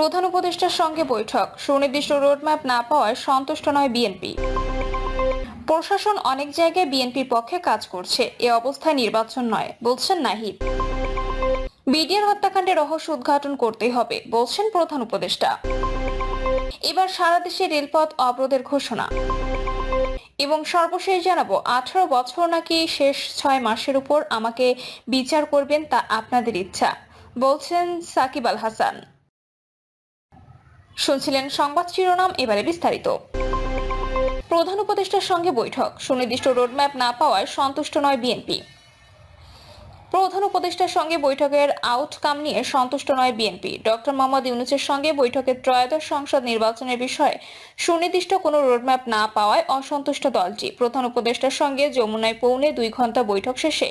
প্রধান উপদেষ্টার সঙ্গে বৈঠক, সুনির্দিষ্ট রোডম্যাপ না পাওয়ায় সন্তুষ্ট নয় বিএনপি। প্রশাসন অনেক জায়গায় বিএনপির পক্ষে কাজ করছে, এ অবস্থায় নির্বাচন নয় বলছেন নাহিদ। বিডিআর হত্যাকাণ্ডের রহস্য উদ্ঘাটন করতেই হবে বলছেন প্রধান উপদেষ্টা। এবার সারা দেশে রেলপথ অবরোধের ঘোষণা। এবং সর্বশেষ জানাবো, 18 বছর নাকি শেষ 6 মাসের উপর আমাকে বিচার করবেন, তা আপনাদের ইচ্ছা বলছেন সাকিব আল হাসান। শুনছিলেন সংবাদ শিরোনাম, এবারে বিস্তারিত। প্রধান উপদেষ্টার সঙ্গে বৈঠক, সুনির্দিষ্ট রোডম্যাপ না পাওয়ায় সন্তুষ্ট নয় বিএনপি। প্রধান উপদেষ্টার সঙ্গে বৈঠকের আউটকাম নিয়ে সন্তুষ্ট নয় বিএনপি। ডক্টর মোহাম্মদ ইউনূসের সঙ্গে বৈঠকের ত্রয়োদশ সংসদ নির্বাচনের বিষয়ে সুনির্দিষ্ট কোনো রোডম্যাপ না পাওয়ায় অসন্তুষ্ট দলটি। প্রধান উপদেষ্টার সঙ্গে যমুনায় পৌনে 2 ঘন্টা বৈঠক শেষে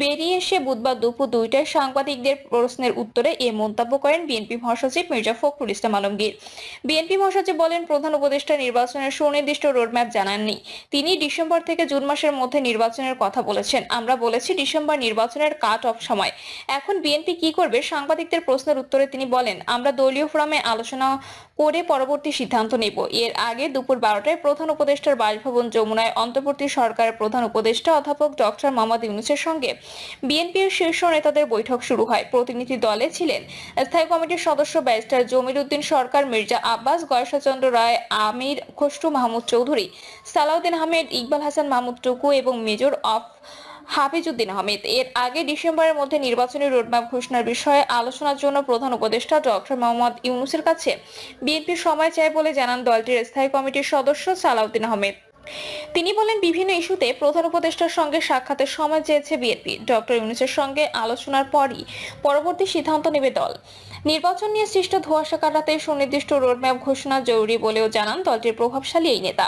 বেরিয়ে এসে বুধবার দুপুর 2টায় সাংবাদিকদের প্রশ্নের উত্তরে এ মন্তব্য করেন বিএনপি মহাসচিব মির্জা ফখরুল ইসলাম আলমগীর। বিএনপি মহাসচিব বলেন, প্রধান উপদেষ্টা নির্বাচনের সুনির্দিষ্ট রোডম্যাপ জানাননি। তিনি ডিসেম্বর থেকে জুন মাসের মধ্যে নির্বাচনের কথা বলেছেন। আমরা বলেছি ডিসেম্বর নির্বাচনের কাট অফ সময়। এখন বিএনপি কি করবে? সাংবাদিকদের প্রশ্নের উত্তরে তিনি বলেন, আমরা দলীয় ফোরামে আলোচনা করে পরবর্তী সিদ্ধান্ত নেব। এর আগে দুপুর 12টায় প্রধান উপদেষ্টার বাসভবন যমুনায় অন্তর্বর্তী সরকারের প্রধান উপদেষ্টা অধ্যাপক ডক্টর মোহাম্মদ ইউনূসের সঙ্গে বিএনপির শীর্ষ নেতাদের বৈঠক শুরু হয়। প্রতিনিধি দলে ছিলেন স্থায়ী কমিটির সদস্য ব্যারিস্টার জমির উদ্দিন সরকার, মির্জা আব্বাস, গয়েশচন্দ্র রায়, আমির খসরু মাহমুদ চৌধুরী, সালাউদ্দিন আহমেদ, ইকবাল হাসান মাহমুদ টুকু এবং মেজর অফ হাফিজউদ্দিন আহমেদ। এর আগে ডিসেম্বরের মধ্যে নির্বাচনী রোডম্যাপ ঘোষণার বিষয়ে আলোচনার জন্য প্রধান উপদেষ্টা ডক্টর মোহাম্মদ ইউনূসের কাছে বিএনপি সময় চায় বলে জানান দলটির স্থায়ী কমিটির সদস্য সালাউদ্দিন আহমেদ। তিনি বলেন, বিভিন্ন ইস্যুতে প্রধান উপদেষ্টার সঙ্গে সাক্ষাতের সময় চেয়েছে বিএনপি। ডক্টর ইউনূসের সঙ্গে আলোচনার পরই পরবর্তী সিদ্ধান্ত নেবে দল। নির্বাচন নিয়ে সৃষ্ট ধোঁয়াশা কাটাতে সুনির্দিষ্ট রোডম্যাপ ঘোষণা জরুরি বলেও জানান দলটির প্রভাবশালী এই নেতা।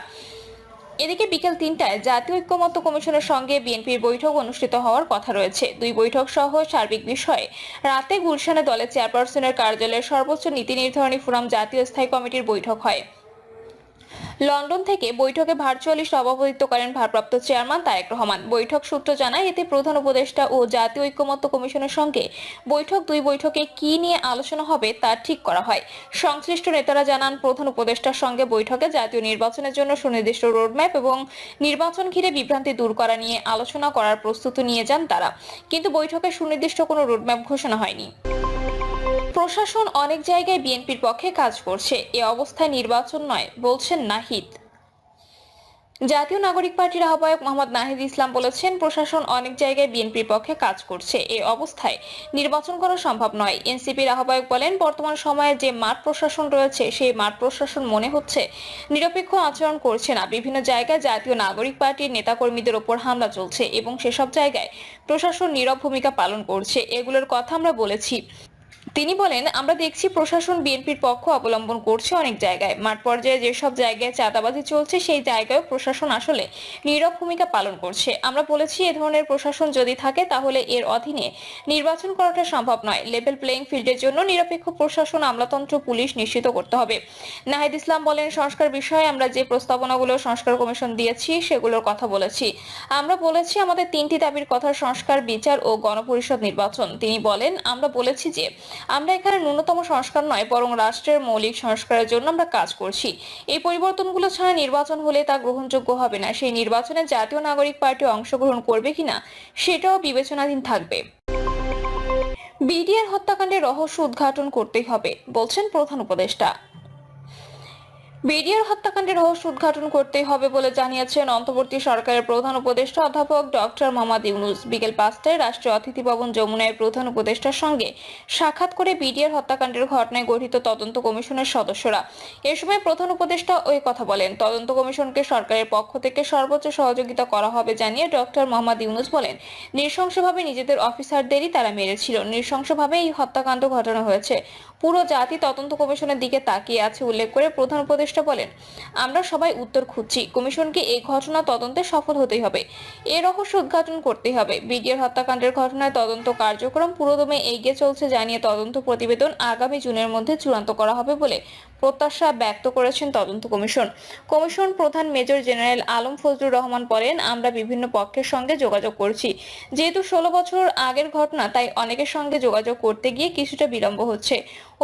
এদিকে বিকেল 3টায় জাতীয় ঐক্যমত্য কমিশনের সঙ্গে বিএনপির বৈঠক অনুষ্ঠিত হওয়ার কথা রয়েছে। দুই বৈঠক সহ সার্বিক বিষয়ে রাতে গুলশানে দলের চেয়ারপারসনের কার্যালয়ের সর্বোচ্চ নীতি নির্ধারণী ফোরাম জাতীয় স্থায়ী কমিটির বৈঠক হয়। লন্ডন থেকে বৈঠকে ভার্চুয়ালি সভাপতিত্ব করেন ভারপ্রাপ্ত চেয়ারম্যান তারেক রহমান। বৈঠক সূত্র জানায়, এতে প্রধান উপদেষ্টা ও জাতীয় ঐক্যমত্য কমিশনের সঙ্গে দুই বৈঠকে কি নিয়ে আলোচনা হবে তা ঠিক করা হয়। সংশ্লিষ্ট নেতারা জানান, প্রধান উপদেষ্টার সঙ্গে বৈঠকে জাতীয় নির্বাচনের জন্য সুনির্দিষ্ট রোডম্যাপ এবং নির্বাচন ঘিরে বিভ্রান্তি দূর করা নিয়ে আলোচনা করার প্রস্তুতি নিয়ে যান তারা, কিন্তু বৈঠকে সুনির্দিষ্ট কোনো রোডম্যাপ ঘোষণা হয়নি। প্রশাসন অনেক জায়গায় বিএনপির পক্ষে কাজ করছে, এ অবস্থায় নির্বাচন নয় বলছেন নাহিদ। জাতীয় নাগরিক পার্টির আহ্বায়ক মোহাম্মদ নাহিদ ইসলাম বলেছেন, প্রশাসন অনেক জায়গায় বিএনপির পক্ষে কাজ করছে, এ অবস্থায় নির্বাচন করা সম্ভব নয়। এনসিপির আহ্বায়ক বলেন, বর্তমান সময়ে যে মাঠ প্রশাসন রয়েছে সেই মাঠ প্রশাসন মনে হচ্ছে নিরপেক্ষ আচরণ করছে না। বিভিন্ন জায়গায় জাতীয় নাগরিক পার্টির নেতাকর্মীদের ওপর হামলা চলছে এবং সেসব জায়গায় প্রশাসন নীরব ভূমিকা পালন করছে, এগুলোর কথা আমরা বলেছি। তিনি বলেন, আমরা দেখছি প্রশাসন বিএনপির পক্ষ অবলম্বন করছে অনেক জায়গায়। মাঠ পর্যায়ে যেসব জায়গায় চাঁদাবাজি চলছে সেই জায়গায় প্রশাসন আসলে নীরব ভূমিকা পালন করছে। আমরা বলেছি, এ ধরনের প্রশাসন যদি থাকে তাহলে এর অধীনে নির্বাচন করাটা সম্ভব নয়। লেভেল প্লেইং ফিল্ডের জন্য নিরপেক্ষ প্রশাসন, আমলাতন্ত্র, পুলিশ নিশ্চিত করতে হবে। নাহিদ ইসলাম বলেন, সংস্কার বিষয়ে আমরা যে প্রস্তাবনাগুলো সংস্কার কমিশন দিয়েছি সেগুলোর কথা বলেছি। আমরা বলেছি আমাদের 3টি দাবির কথা: সংস্কার, বিচার ও গণপরিষদ নির্বাচন। তিনি বলেন, আমরা বলেছি যে আমরা এখানে ন্যূনতম সংস্কার নয় বরং রাষ্ট্রের মৌলিক সংস্কারের জন্য আমরা কাজ করছি। এই পরিবর্তনগুলো ছাড়া নির্বাচন হলে তা গ্রহণযোগ্য হবে না। সেই নির্বাচনে জাতীয় নাগরিক পার্টি অংশগ্রহণ করবে কিনা সেটাও বিবেচনাধীন থাকবে। বিডিআর হত্যাকাণ্ডের রহস্য উদ্ঘাটন করতেই হবে বলছেন প্রধান উপদেষ্টা। বিডিআর হত্যাকাণ্ডের রহস্য উদ্ঘাটন করতে হবে বলে জানিয়েছেন অন্তর্বর্তী সরকারের প্রধান উপদেষ্টা অধ্যাপক ডক্টর মোহাম্মদ ইউনূস। বিকেল 5টায় রাষ্ট্রীয় অতিথি ভবন যমুনায় প্রধান উপদেষ্টার সঙ্গে সাক্ষাৎ করে বিডিআর হত্যাকাণ্ডের ঘটনায় গঠিত তদন্ত কমিশনের সদস্যরা। এ সময় প্রধান উপদেষ্টা ওই কথা বলেন। তদন্ত কমিশনকে সরকারের পক্ষ থেকে সর্বোচ্চ সহযোগিতা করা হবে জানিয়ে ডক্টর মোহাম্মদ ইউনূস বলেন, নৃশংসভাবে নিজেদের অফিসারদেরই তারা মেরেছিল। নৃশংসভাবে এই হত্যাকাণ্ড ঘটানো হয়েছে। পুরো জাতি তদন্ত কমিশনের দিকে তাকিয়ে আছে উল্লেখ করে প্রধান উপদেষ্টা বলেন, আমরা সবাই উত্তর খুঁজছি। কমিশনকে এই ঘটনা তদন্তে সফল হতেই হবে, এর রহস্য উদ্ঘাটন করতেই হবে। বিডিআর হত্যাকাণ্ডের ঘটনায় তদন্ত কার্যক্রম পুরোদমে এগিয়ে চলছে জানিয়ে তদন্ত প্রতিবেদন আগামী জুনের মধ্যে চূড়ান্ত করা হবে বলে প্রত্যাশা ব্যক্ত করেছেন তদন্ত কমিশন প্রধান মেজর জেনারেল আলম ফজলুর রহমান বলেন, আমরা বিভিন্ন পক্ষের সঙ্গে যোগাযোগ করছি। যেহেতু 16 বছর আগের ঘটনা, তাই অনেকের সঙ্গে যোগাযোগ করতে গিয়ে কিছুটা বিলম্ব হচ্ছে।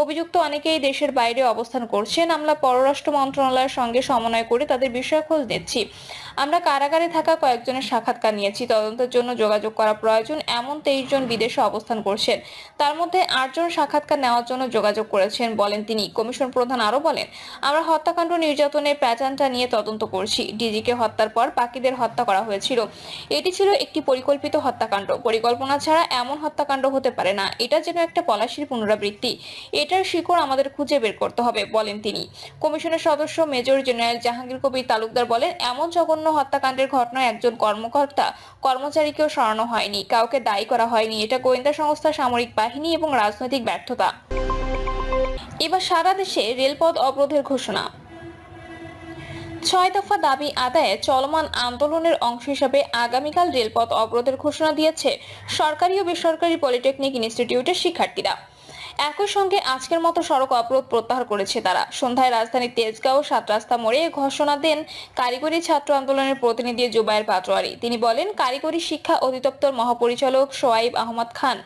অভিযুক্ত অনেকেই দেশের বাইরে অবস্থান করছেন। আমরা পররাষ্ট্র মন্ত্রণালয়ের সঙ্গে সমন্বয় করে তাদের বিষয়ে খোঁজ নিচ্ছি। আমরা কারাগারে থাকা কয়েকজনের সাক্ষাৎকার নিয়েছি। তদন্তের জন্য যোগাযোগ করা প্রয়োজন এমন 23 জন বিদেশে অবস্থান করছেন। তার মধ্যে 8 জন সাক্ষাৎকার নেওয়ার জন্য যোগাযোগ করেছেন বলেন তিনি। কমিশন প্রধান আরো বলেন, আমরা হত্যাকাণ্ড নির্যাতনের প্যাটার্নটা নিয়ে তদন্ত করছি। ডিজিকে হত্যার পর বাকিদের হত্যা করা হয়েছিল। এটি ছিল একটি পরিকল্পিত হত্যাকাণ্ড। পরিকল্পনা ছাড়া এমন হত্যাকাণ্ড হতে পারে না। এটা যেন একটা পলাশির পুনরাবৃত্তি। এটার শিকড় আমাদের খুঁজে বের করতে হবে বলেন তিনি। কমিশনের সদস্য মেজর জেনারেল জাহাঙ্গীর কবির তালুকদার বলেন, এমন জঘন্য হত্যাকাণ্ডের ঘটনায় একজন কর্মচারীকেও সরানো হয়নি, কাউকে দায়ী করা হয়নি। এটা গোয়েন্দা সংস্থা, সামরিক বাহিনী এবং রাজনৈতিক ব্যর্থতা। এবার সারা দেশে রেলপথ অবরোধের ঘোষণা। 6 দফা দাবি আদায়ে চলমান আন্দোলনের অংশ হিসেবে আগামীকাল রেলপথ অবরোধের ঘোষণা দিয়েছে সরকারি ও বেসরকারি পলিটেকনিক ইনস্টিটিউটের শিক্ষার্থীরা। একই সঙ্গে আজকের মতো সড়ক অবরোধ প্রত্যাহার করেছে তারা। সন্ধ্যায় রাজধানীর তেজগাঁও 7 রাস্তা মোড়ে ঘোষণা দেন কারিগরি ছাত্র আন্দোলনের প্রতিনিধি জুবায়ের পাটোয়ারি। তিনি বলেন, কারিগরি শিক্ষা অধিদপ্তর মহাপরিচালক সোয়াইব আহমদ খান,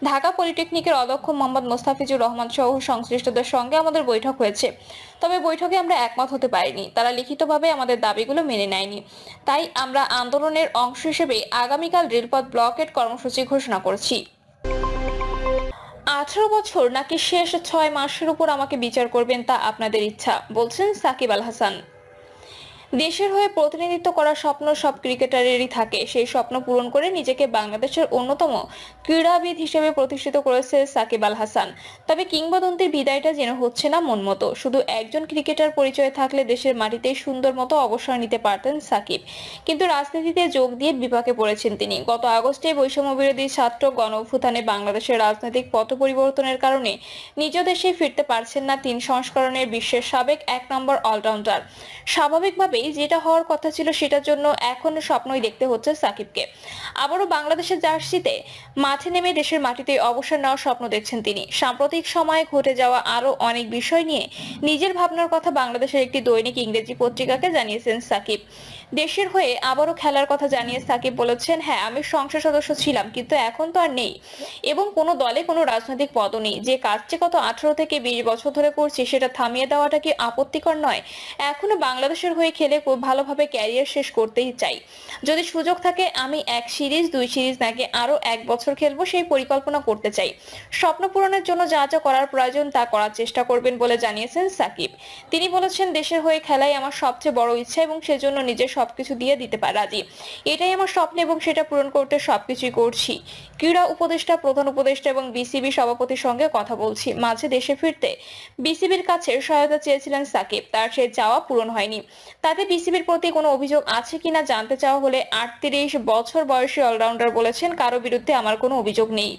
ঢাকা পলিটেকনিকের অধ্যক্ষ মোহাম্মদ মোস্তাফিজুর রহমান সহ সংশ্লিষ্টদের সঙ্গে আমাদের বৈঠক হয়েছে। তবে বৈঠকে আমরা একমত হতে পারিনি। তারা লিখিতভাবে আমাদের দাবিগুলো মেনে নেয়নি। তাই আমরা আন্দোলনের অংশ হিসেবে আগামীকাল রেলপথ ব্লকেট কর্মসূচি ঘোষণা করছি। 18 বছর নাকি শেষ 6 মাসের উপর আমাকে বিচার করবেন তা আপনাদের ইচ্ছা, বলছেন সাকিব আল হাসান। দেশের হয়ে প্রতিনিধিত্ব করার স্বপ্ন সব ক্রিকেটারেরই থাকে। সেই স্বপ্ন পূরণ করে নিজেকে বাংলাদেশের অন্যতম ক্রীড়াবিদ হিসেবে প্রতিষ্ঠিত করেছে সাকিব আল হাসান। তবে কিংবদন্তির বিদায়টা যেন হচ্ছে না মন মতো। শুধু একজন ক্রিকেটার পরিচয় থাকলে দেশের মাটিতেই সুন্দর মতো অবসর নিতে পারতেন সাকিব, কিন্তু রাজনীতিতে যোগ দিয়ে বিপাকে পড়েছেন তিনি। গত আগস্টে বৈষম্য বিরোধী ছাত্র গণ অভ্যুত্থানে বাংলাদেশের রাজনৈতিক পথ পরিবর্তনের কারণে নিজ দেশে ফিরতে পারছেন না 3 সংস্করণের বিশ্বের সাবেক 1 নম্বর অলরাউন্ডার। স্বাভাবিকভাবেই যেটা হওয়ার কথা ছিল সেটার জন্য এখন স্বপ্নই দেখতে হচ্ছে সাকিবকে। আবারও বাংলাদেশের জার্সিতে মাঠে নেমে দেশের মাটিতে অবসর নেওয়ার স্বপ্ন দেখছেন তিনি। সাম্প্রতিক সময়ে ঘটে যাওয়া আরো অনেক বিষয় নিয়ে নিজের ভাবনার কথা বাংলাদেশের একটি দৈনিক ইংরেজি পত্রিকাকে জানিয়েছেন সাকিব। দেশের হয়ে আবারও খেলার কথা জানিয়ে সাকিব বলেছেন, হ্যাঁ, আমি সংসদ সদস্য ছিলাম, কিন্তু এখন তো আর নেই, এবং কোনো দলে কোনো রাজনৈতিক পদও নেই। যে কাজটি গত 18 থেকে 20 বছর ধরে করছি সেটা থামিয়ে দেওয়াটা কি আপত্তিকর নয়? এখনো বাংলাদেশের হয়ে খেলে খুব ভালোভাবে ক্যারিয়ার শেষ করতেই চাই। যদি সুযোগ থাকে আমি 1 সিরিজ 2 সিরিজ নাকি আরো 1 বছর খেলবো, সেই পরিকল্পনা করতে চাই। স্বপ্ন পূরণের জন্য যা যা করার প্রয়োজন তা করার চেষ্টা করবেন বলে জানিয়েছেন সাকিব। তিনি বলেছেন, দেশের হয়ে খেলাই আমার সবচেয়ে বড় ইচ্ছা এবং সেজন্য নিজের সবকিছু দিয়ে দিতে রাজি। এটাই আমার স্বপ্ন এবং সেটা পূরণ করতে সবকিছুই করছি। ক্রীড়া উপদেষ্টা, প্রধান উপদেষ্টা এবং বিসিবি সভাপতির সঙ্গে কথা বলছি। মাঝে দেশে ফিরতে বিসিবির কাছে সহায়তা চেয়েছিলেন সাকিব, তার সেই চাওয়া পূরণ হয়নি। তাতে বিসিবির প্রতি কোনো অভিযোগ আছে কিনা জানতে চাওয়া হলে 38 বছর বয়সী অলরাউন্ডার বলেছেন, কারো বিরুদ্ধে আমার কোনো অভিযোগ নেই,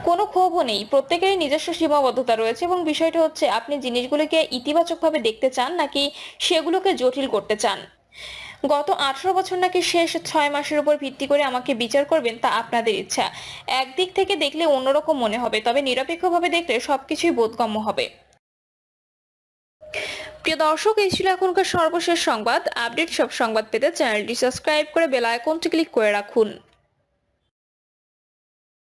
কোনো ক্ষোভও নেই। প্রত্যেকেরই নিজস্ব সীমাবদ্ধতা রয়েছে এবং বিষয়টা হচ্ছে আপনি জিনিসগুলোকে ইতিবাচকভাবে দেখতে চান নাকি সেগুলোকে জটিল করতে চান। গত 18 বছর নাকি শেষ 6 মাসের উপর ভিত্তি করে আমাকে বিচার করবেন তা আপনাদের ইচ্ছা। একদিক থেকে দেখলে অন্যরকম মনে হবে, তবে নিরপেক্ষভাবে দেখলে সবকিছুই বোধগম্য হবে। প্রিয় দর্শক, এই ছিল এখনকার সর্বশেষ সংবাদ। আপডেট সব সংবাদ পেতে চ্যানেলটি সাবস্ক্রাইব করে বেল আইকনটি ক্লিক করে রাখুন।